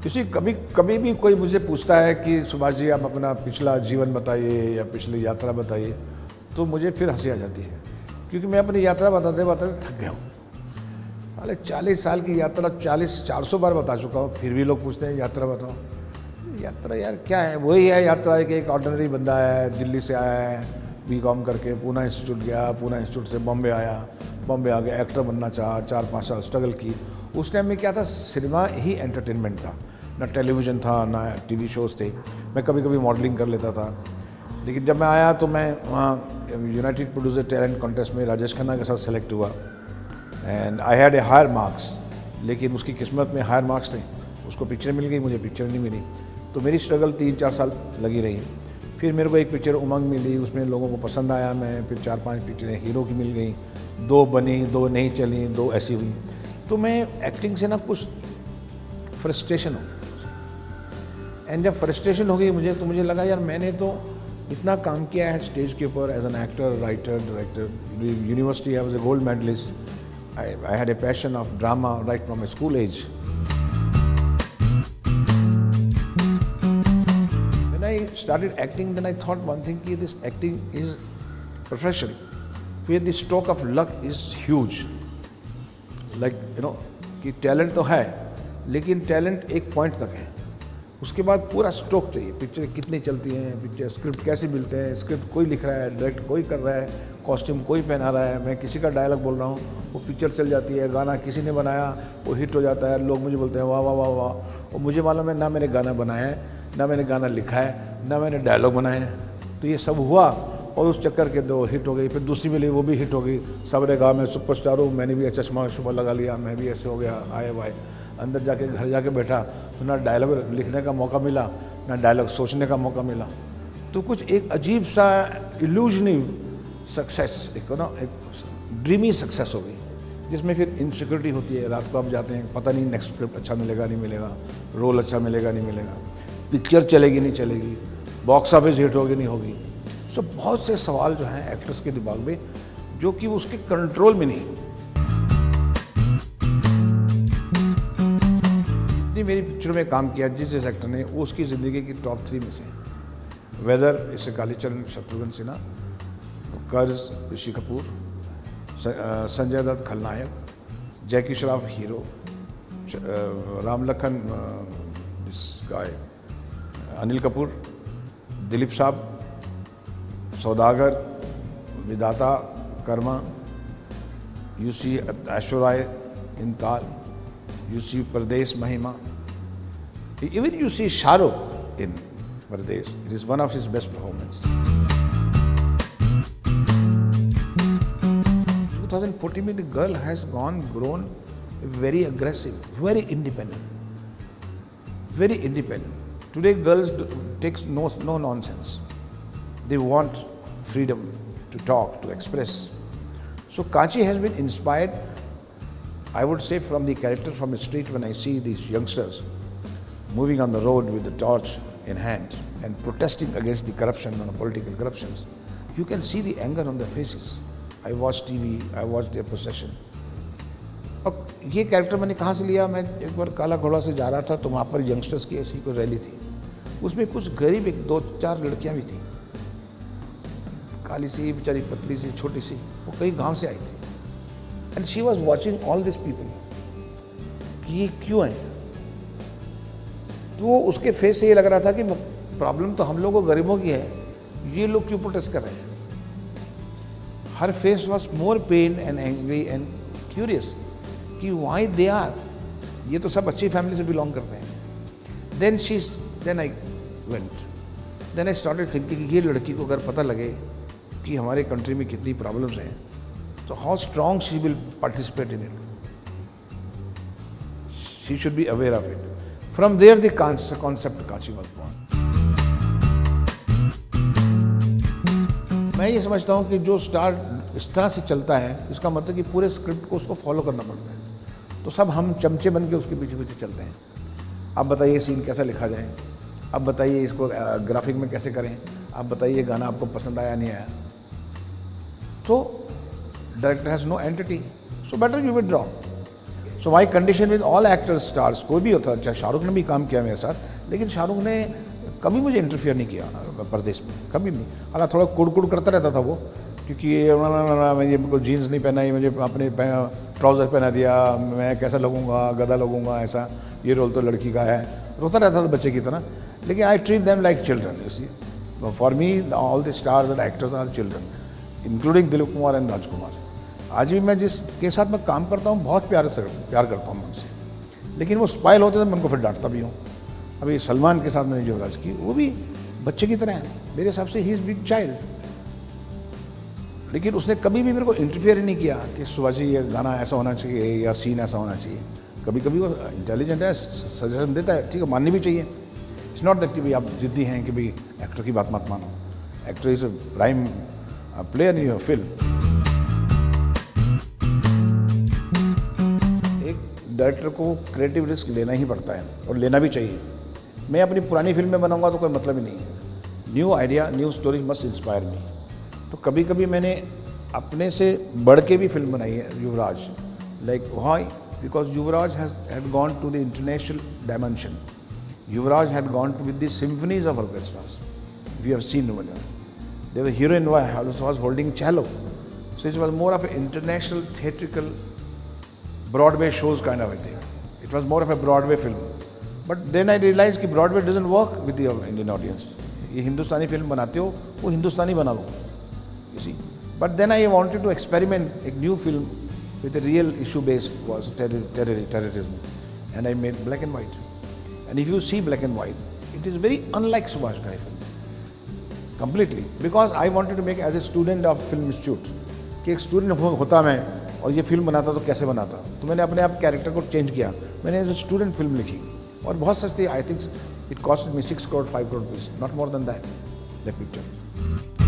किसी कभी कभी भी कोई मुझे पूछता है कि सुभाष जी आप अपना पिछला जीवन बताइए या पिछली यात्रा बताइए, तो मुझे फिर हंसी आ जाती है, क्योंकि मैं अपनी यात्रा बताते बताते थक गया हूँ। साले 40 साल की यात्रा 400 बार बता चुका हूँ, फिर भी लोग पूछते हैं यात्रा बताओ। यात्रा यार क्या है, वही है यात्रा है कि एक ऑर्डिनरी बंदा है, दिल्ली से आया है, बीकॉम करके पूना इंस्टीट्यूट गया, पूना इंस्टीट्यूट से बॉम्बे आया, बॉम्बे आ गया, एक्टर बनना चाहा, 4-5 साल स्ट्रगल की। उस टाइम में क्या था, सिनेमा ही एंटरटेनमेंट था, ना टेलीविज़न था ना टीवी शोज़ थे। मैं कभी कभी मॉडलिंग कर लेता था, लेकिन जब मैं आया तो मैं वहाँ यूनाइटेड प्रोड्यूसर टैलेंट कॉन्टेस्ट में राजेश खन्ना के साथ सेलेक्ट हुआ and I had a higher marks. लेकिन उसकी किस्मत में हायर मार्क्स थे, उसको पिक्चर मिल गई, मुझे पिक्चर नहीं मिली। तो मेरी स्ट्रगल 3-4 साल लगी रही। फिर मेरे को एक पिक्चर उमंग मिली, उसमें लोगों को पसंद आया, मैं फिर 4-5 पिक्चरें हीरो की मिल गई, 2 बनी, 2 नहीं चली, 2 ऐसी हुई। तो मैं एक्टिंग से ना कुछ फ्रस्ट्रेशन हो गई मुझे। एंड जब फ्रस्ट्रेशन हो गई मुझे, तो मुझे लगा यार मैंने तो इतना काम किया है स्टेज के ऊपर as an actor, writer, director. University I was a gold medalist. I had a passion of drama right from my school age. When I started acting, then I thought one thing, कि this acting is profession where the stroke of luck is huge. Like you know कि talent तो है, लेकिन talent एक point तक है, उसके बाद पूरा स्ट्रोक चाहिए। पिक्चर कितनी चलती हैं, पिक्चर स्क्रिप्ट कैसे मिलते हैं, स्क्रिप्ट कोई लिख रहा है, डायरेक्ट कोई कर रहा है, कॉस्ट्यूम कोई पहना रहा है, मैं किसी का डायलॉग बोल रहा हूँ, वो पिक्चर चल जाती है, गाना किसी ने बनाया वो हिट हो जाता है, लोग मुझे बोलते हैं वाह वाह वाह वाह। और मुझे मालूम है ना मैंने गाना बनाया है, ना मैंने गाना लिखा है, ना मैंने डायलॉग बनाए हैं। तो ये सब हुआ और उस चक्कर के 2 हिट हो गई, फिर दूसरी मिली वो भी हिट हो गई। सब ने कहा मैं सुपरस्टार हूँ, मैंने भी चश्मा लगा लिया, मैं भी ऐसे हो गया, आए भाई। अंदर जाके घर जाके बैठा तो ना डायलॉग लिखने का मौका मिला, ना डायलॉग सोचने का मौका मिला। तो कुछ एक अजीब सा इल्यूजनिव सक्सेस, एक ड्रीमी सक्सेस हो गई, जिसमें फिर इनसिक्योरिटी होती है। रात को आप जाते हैं, पता नहीं नेक्स्ट स्क्रिप्ट अच्छा मिलेगा नहीं मिलेगा, रोल अच्छा मिलेगा नहीं मिलेगा, पिक्चर चलेगी नहीं चलेगी, बॉक्स ऑफिस हिट होगी नहीं होगी। सो बहुत से सवाल जो हैं एक्टर्स के दिमाग में, जो कि उसके कंट्रोल में नहीं। जितनी मेरी पिक्चरों में काम किया जिस एक्टर ने, वो उसकी ज़िंदगी की टॉप 3 में से, वेदर इससे कालीचरण शत्रुघ्न सिन्हा, कर्ज ऋषि कपूर, संजय दत्त खलनायक, जैकी श्रॉफ हीरो, राम लखन दिस गाय, अनिल कपूर, दिलीप साहब, सौदागर, विधाता, कर्मा, यूसी ऐश्वर्या इन ताल, यूसी परदेश महिमा, even you see Shahrukh in Pardesh, it is one of his best performances. 2014 में the girl has grown very aggressive, very independent, very independent. Today girls takes no nonsense. They want freedom to talk, to express. So Kachi has been inspired, I would say, from the character from the street. When I see these youngsters moving on the road with the torch in hand and protesting against the corruption and political corruptions, you can see the anger on their faces. I watch TV, I watch their procession. अब ये character मैंने कहाँ से लिया, मैं एक बार काला घोड़ा से जा रहा था, तो वहाँ पर यंगस्टर्स की ऐसी कोई रैली थी, उसमें कुछ गरीब 2-4 लड़कियाँ भी थी, काली सी, बेचारी पतली सी, छोटी सी, वो कई गांव से आई थी। And she was watching all this people कि ये क्यों आए। तो उसके फेस से ये लग रहा था कि प्रॉब्लम तो हम लोगों गरीबों की है, ये लोग क्यों प्रोटेस्ट कर रहे हैं। हर face was more pain and angry and curious कि वाई दे आर, ये तो सब अच्छी फैमिली से बिलोंग करते हैं। Then I went, then I started thinking, ये लड़की को अगर पता लगे कि हमारे कंट्री में कितनी प्रॉब्लम्स हैं, तो how strong she will participate in it, she should be aware of it. From there the concept Kachi was born. मैं ये समझता हूँ कि जो स्टार इस तरह से चलता है, इसका मतलब कि पूरे स्क्रिप्ट को उसको फॉलो करना पड़ता है। तो सब हम चमचे बन के उसके पीछे पीछे चलते हैं। अब बताइए सीन कैसा लिखा जाए, अब बताइए इसको ग्राफिक में कैसे करें, अब बताइए गाना आपको पसंद आया नहीं आया। तो director has no entity, so better you withdraw. So my condition with all actors stars, कोई भी होता, चाहे शाहरुख ने भी काम किया मेरे साथ, लेकिन शाहरुख ने कभी मुझे इंटरफियर नहीं किया परदेश में, कभी नहीं। हालांकि थोड़ा कुड़ करता रहता था वो, क्योंकि ये मुझे जीन्स नहीं पहना, ये मुझे अपने ट्राउज़र पहना दिया, मैं कैसा लगूंगा, गधा लगूंगा, ऐसा, ये रोल तो लड़की का है, रोता रहता था बच्चे की तरह। लेकिन I treat them like children. You see, for me all the stars and actors are children, including Dilip Kumar and Rajkumar. आज भी मैं जिसके साथ मैं काम करता हूँ बहुत प्यार करता हूँ उनसे, लेकिन वो स्पाइल होते तो मैं उनको फिर डांटता भी हूँ। अभी सलमान के साथ मैंने युवराज की, वो भी बच्चे की तरह है मेरे हिसाब से, ही इज़ बिग चाइल्ड, लेकिन उसने कभी भी मेरे को इंटरफेयर ही नहीं किया कि सुभाष जी ये गाना ऐसा होना चाहिए या सीन ऐसा होना चाहिए। कभी कभी वो इंटेलिजेंट है, सजेशन देता है, ठीक है, माननी भी चाहिए। इट्स नॉट दैट कि भाई आप जिद्दी हैं कि भाई एक्टर की बात मत मानो। Actor is a prime player in your film. Director को क्रिएटिव रिस्क लेना ही पड़ता है और लेना भी चाहिए। मैं अपनी पुरानी फिल्म में बनाऊंगा तो कोई मतलब ही नहीं है। New idea, new story must inspire me. तो कभी कभी मैंने अपने से बढ़ के भी फिल्म बनाई है Yuvraj, like why, because Yuvraj had gone to the international dimension. Yuvraj had gone to with the symphonies of orchestras, we have seen their heroine was holding cello, so it was more of an international theatrical Broadway shows kind of a thing. It was more of a Broadway film. But then I realized कि Broadway doesn't work with the Indian audience. ये हिंदुस्तानी film बनाते हो, वो हिंदुस्तानी बना लो, you see. But then I wanted to experiment a new film with a real issue-based was terrorism, and I made black and white. And if you see black and white, it is very unlike Subhash Ghai film, completely. Because I wanted to make as a student of film institute, कि एक student होता मैं और ये film बनाता तो कैसे बनाता, तो मैंने अपने आप कैरेक्टर को चेंज किया। मैंने एज ए स्टूडेंट फिल्म लिखी और बहुत सस्ती, I think it cost me 6 crore 5 crore rupees, not more than that picture.